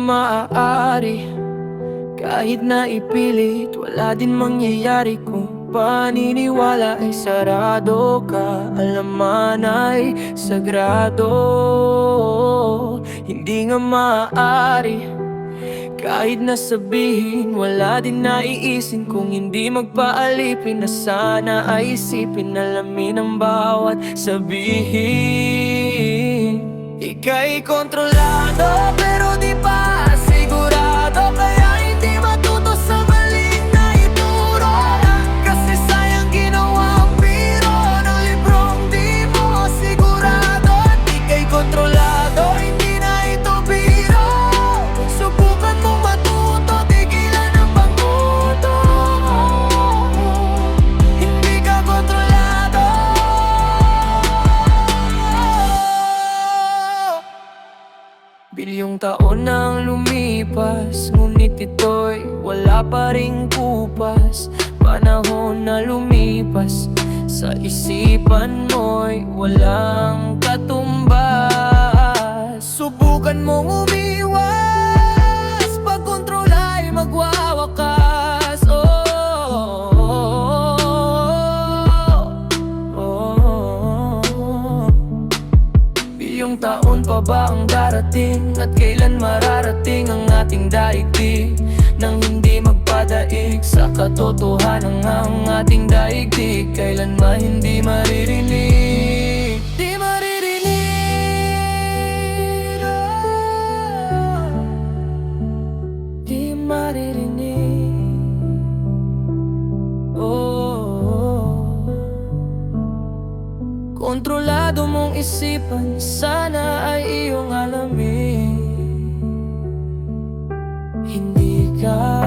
maaari. Kahit na ipilit, wala din mangyayari kung paniniwala ay sarado ka. Alaman ay sagrado, hindi nga maaari. Kahit na sabihin, wala din naiisin kung hindi magpaalipin. Na sana ay isipin, alamin ang bawat sabihin. Ika'y kontrolado pero di pa sigurado, kaya hindi matuto sa maling na ituro. Kasi sayang ginawa ang biro ng librong di mo sigurado. At ika'y kontrolado, hindi na ito biro. Subukan mong matuto, tigilan ang pangguto. Hindi ka kontrolado. Bilyong taon nang lumipas, ngunit ito'y wala pa ring kupas. Panahon na lumipas, sa isipan mo'y walang katumbas. Subukan mong umiwas, pagkontrol ay magwawakas. Bilyong taon pa ba ang darating? At kailan mararating ang ating daigdig? Nang hindi magpadaig sa katotohanan ang ating daigdig. Kailanman hindi maririnig, di maririnig, di maririnig. Kontrolado mong isipan, sana ay iyong alamin. Hindi ka